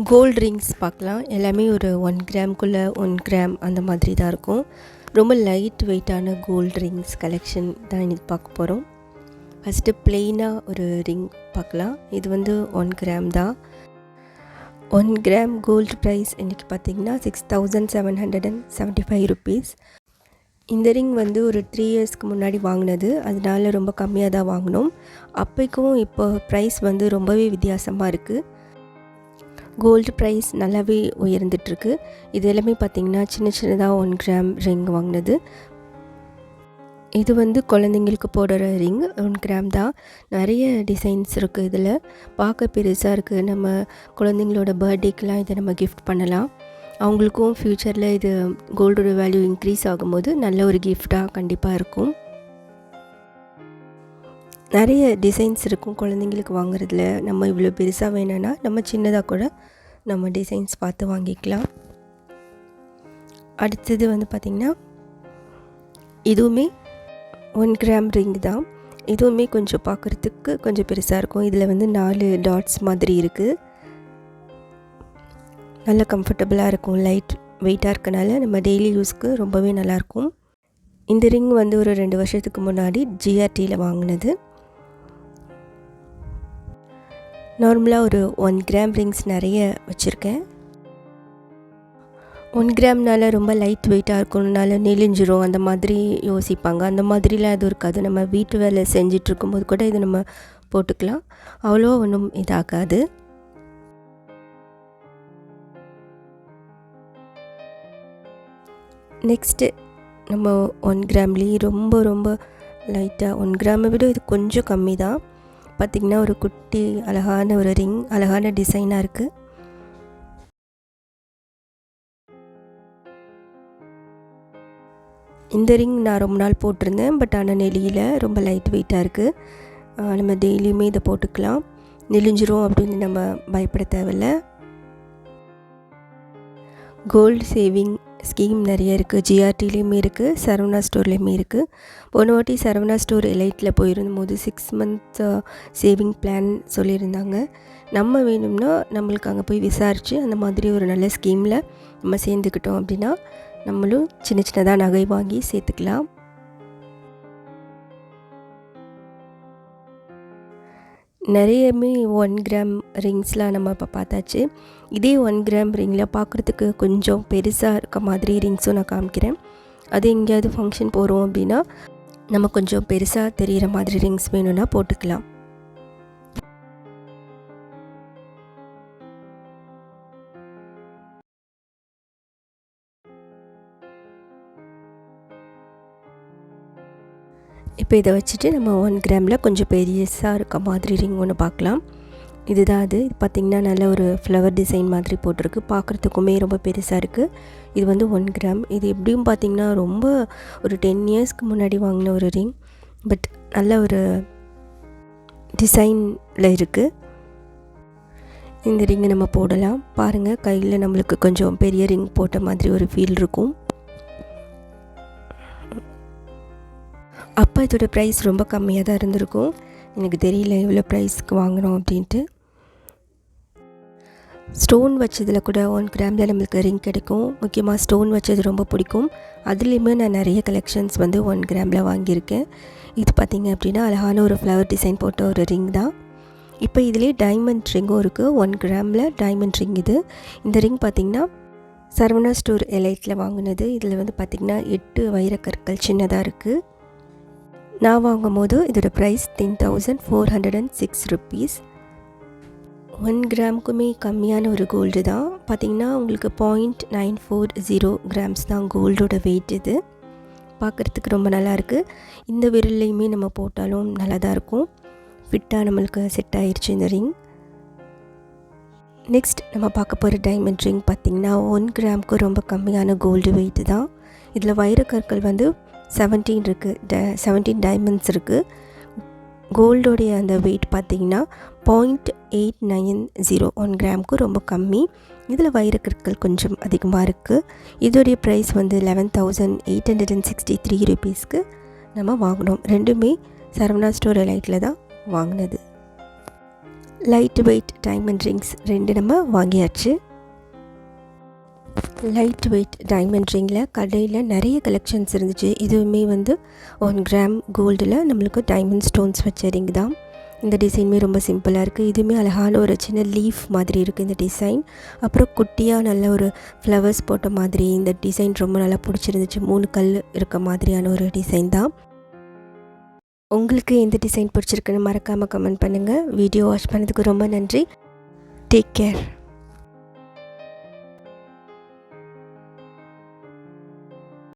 Gold rings பார்க்கலாம். எல்லாமே ஒரு 1 கிராம்குள்ளே 1 கிராம் அந்த மாதிரி தான் இருக்கும். ரொம்ப லைட் வெயிட்டான கோல்ட் ரிங்ஸ் கலெக்ஷன் தான் இன்றைக்கி பார்க்க போகிறோம். ஃபஸ்ட்டு ப்ளெயினாக ஒரு ரிங் பார்க்கலாம். இது வந்து 1 கிராம் தான். 1 கிராம் கோல்டு ப்ரைஸ் இன்றைக்கி பார்த்திங்கன்னா 6775 ருபீஸ். இந்த ரிங் வந்து ஒரு 3 இயர்ஸ்க்கு முன்னாடி வாங்கினது, அதனால ரொம்ப கம்மியாக தான் வாங்கினோம். அப்போக்கும் இப்போ ப்ரைஸ் வந்து ரொம்பவே வித்தியாசமாக இருக்குது. கோல்டு ப்ரைஸ் நல்லாவே உயர்ந்துட்டுருக்கு. இது எல்லாமே பார்த்திங்கன்னா சின்ன சின்னதாக 1 கிராம் ரிங் வாங்கினது. இது வந்து குழந்தைங்களுக்கு போடுற ரிங் 1 கிராம் தான். நிறைய டிசைன்ஸ் இருக்குது. இதில் பார்க்க பெருசாக இருக்குது. நம்ம குழந்தைங்களோட பர்த்டேக்கெலாம் இதை நம்ம கிஃப்ட் பண்ணலாம். அவங்களுக்கும் ஃப்யூச்சரில் இது கோல்டோட வேல்யூ இன்க்ரீஸ் ஆகும்போது நல்ல ஒரு கிஃப்டாக கண்டிப்பாக இருக்கும். நிறைய டிசைன்ஸ் இருக்கும் குழந்தைங்களுக்கு வாங்குறதுல. நம்ம இவ்வளோ பெருசாக வேணும்னா நம்ம சின்னதாக கூட நம்ம டிசைன்ஸ் பார்த்து வாங்கிக்கலாம். அடுத்தது வந்து பார்த்திங்கன்னா இதுவுமே 1 கிராம் ரிங் தான். இதுவுமே கொஞ்சம் பார்க்குறதுக்கு கொஞ்சம் பெருசாக இருக்கும். இதில் வந்து 4 டாட்ஸ் மாதிரி இருக்குது. நல்ல கம்ஃபர்டபுளாக இருக்கும். லைட் வெயிட்டாக இருக்கனால நம்ம டெய்லி யூஸ்க்கு ரொம்பவே நல்லாயிருக்கும். இந்த ரிங் வந்து ஒரு 2 வருஷத்துக்கு முன்னாடி ஜிஆர்டியில் வாங்கினது. நார்மலாக ஒரு 1 கிராம் ரிங்ஸ் நிறைய வச்சுருக்கேன். 1 கிராம்னால ரொம்ப லைட் வெயிட்டாக இருக்கணுனால நெளிஞ்சிரும் அந்த மாதிரி யோசிப்பாங்க. அந்த மாதிரிலாம் எதுவும் இருக்காது. நம்ம வீட்டு வேலை செஞ்சிட்ருக்கும்போது கூட இதை நம்ம போட்டுக்கலாம். அவ்வளோ ஒன்றும் இதாகாது. நெக்ஸ்ட்டு நம்ம 1 கிராம்லேயே ரொம்ப ரொம்ப லைட்டாக 1 கிராமை விட இது கொஞ்சம் கம்மி தான். பார்த்திங்கன்னா ஒரு குட்டி அழகான ஒரு ரிங், அழகான டிசைனாக இருக்குது. இந்த ரிங் நான் ரொம்ப நாள் போட்டிருந்தேன். பட் ஆனால் நெளியில் ரொம்ப லைட் வெயிட்டாக இருக்குது. நம்ம டெய்லியுமே இதை போட்டுக்கலாம். நெளிஞ்சிரும் அப்படின்னு நம்ம பயப்பட தேவையில்ல. கோல்டு சேவிங் ஸ்கீம் நிறைய இருக்குது. ஜிஆர்டிலேயுமே இருக்குது, சரவணா ஸ்டோர்லேயுமே இருக்குது. போன வாட்டி சரவணா ஸ்டோர் எலைட்டில் போயிருந்தபோது 6 மந்த் சேவிங் பிளான் சொல்லியிருந்தாங்க. நம்ம வேணும்னா நம்மளுக்கு அங்கே போய் விசாரித்து அந்த மாதிரி ஒரு நல்ல ஸ்கீமில் நம்ம சேர்ந்துக்கிட்டோம் அப்படின்னா நம்மளும் சின்ன சின்னதாக நகை வாங்கி சேர்த்துக்கலாம். நிறையமே 1 கிராம் ரிங்ஸ்லாம் நம்ம இப்போ பார்த்தாச்சு. இதே 1 கிராம் ரிங்கில் பார்க்குறதுக்கு கொஞ்சம் பெருசாக இருக்க மாதிரி ரிங்ஸும் நான் காமிக்கிறேன். அது எங்கேயாவது ஃபங்க்ஷன் போகிறோம் அப்படின்னா நம்ம கொஞ்சம் பெருசாக தெரிகிற மாதிரி ரிங்ஸ் வேணும்னா போட்டுக்கலாம். இப்போ இதை வச்சுட்டு நம்ம 1 கிராமில் கொஞ்சம் பெருசாக இருக்க மாதிரி ரிங் ஒன்று பார்க்கலாம். இதுதான் அது. இது பார்த்திங்கன்னா நல்ல ஒரு ஃப்ளவர் டிசைன் மாதிரி போட்டிருக்கு. பார்க்குறதுக்குமே ரொம்ப பெருசாக இருக்குது. இது வந்து 1 கிராம். இது எப்படியும் பார்த்திங்கன்னா ரொம்ப ஒரு 10 இயர்ஸ்க்கு முன்னாடி வாங்கின ஒரு ரிங். பட் நல்ல ஒரு டிசைனில் இருக்குது. இந்த ரிங்கை நம்ம போடலாம். பாருங்கள், கையில் நம்மளுக்கு கொஞ்சம் பெரிய ரிங் போட்ட மாதிரி ஒரு ஃபீல் இருக்கும். அப்போ இதோட ப்ரைஸ் ரொம்ப கம்மியாக தான் இருந்திருக்கும். எனக்கு தெரியல எவ்வளோ ப்ரைஸ்க்கு வாங்கினோம் அப்படின்ட்டு. ஸ்டோன் வச்சதில் கூட 1 கிராமில் நம்மளுக்கு ரிங் கிடைக்கும். முக்கியமாக ஸ்டோன் வச்சது ரொம்ப பிடிக்கும். அதுலேயுமே நான் நிறைய கலெக்ஷன்ஸ் வந்து 1 கிராமில் வாங்கியிருக்கேன். இது பார்த்திங்க அப்படின்னா அழகான ஒரு ஃப்ளவர் டிசைன் போட்ட ஒரு ரிங் தான். இப்போ இதிலே டைமண்ட் ரிங்கும் இருக்குது. 1 கிராமில் டைமண்ட் ரிங் இது. இந்த ரிங் பார்த்திங்கன்னா சரவணா ஸ்டோர் எலைட்டில் வாங்கினது. இதில் வந்து பார்த்திங்கன்னா 8 வைரக்கற்கள் சின்னதாக இருக்குது. நான் வாங்கும் போது இதோட ப்ரைஸ் 10,406 ருபீஸ். 1 கிராமுக்குமே கம்மியான ஒரு கோல்டு தான். பார்த்திங்கன்னா உங்களுக்கு 0.940 கிராம்ஸ் தான் கோல்டோட வெயிட். இது பார்க்குறதுக்கு ரொம்ப நல்லாயிருக்கு. இந்த விரல்லையுமே நம்ம போட்டாலும் நல்லா தான் இருக்கும். ஃபிட்டாக நம்மளுக்கு செட் ஆயிடுச்சு இந்த ரிங். நெக்ஸ்ட் நம்ம பார்க்க போகிற டைமண்ட் ரிங் பார்த்திங்கன்னா 1 கிராமுக்கு ரொம்ப கம்மியான கோல்டு வெயிட் தான். இதில் வைரக்கற்கள் வந்து 17 இருக்குது. 17 டைமண்ட்ஸ் இருக்குது. கோல்டோடைய அந்த வெயிட் பார்த்திங்கன்னா 0.890 1 கிராமுக்கு ரொம்ப கம்மி. இதில் வைரக்கற்கள் கொஞ்சம் அதிகமாக இருக்குது. இதோடைய ப்ரைஸ் வந்து 11,863 ருபீஸ்க்கு நம்ம வாங்கினோம். ரெண்டுமே சரவணா ஸ்டோர் எலைட்டில் தான் வாங்கினது. லைட் வெயிட் டைமண்ட் ரிங்ஸ் 2 நம்ம வாங்கியாச்சு. லைட் வெயிட் டைமண்ட் ரிங்கில் கடையில் நிறைய கலெக்ஷன்ஸ் இருந்துச்சு. இதுவுமே வந்து 1 கிராம் கோல்டில் நம்மளுக்கு டைமண்ட் ஸ்டோன்ஸ் வச்ச ரிங் தான். இந்த டிசைனுமே ரொம்ப சிம்பிளாக இருக்குது. இதுவுமே அழகான ஒரு சின்ன லீஃப் மாதிரி இருக்குது இந்த டிசைன். அப்புறம் குட்டியாக நல்ல ஒரு ஃப்ளவர்ஸ் போட்ட மாதிரி இந்த டிசைன் ரொம்ப நல்லா பிடிச்சிருந்துச்சு. 3 கல் இருக்க மாதிரியான ஒரு டிசைன் தான். உங்களுக்கு எந்த டிசைன் பிடிச்சிருக்குன்னு மறக்காமல் கமெண்ட் பண்ணுங்கள். வீடியோ வாட்ச் பண்ணதுக்கு ரொம்ப நன்றி. Take care.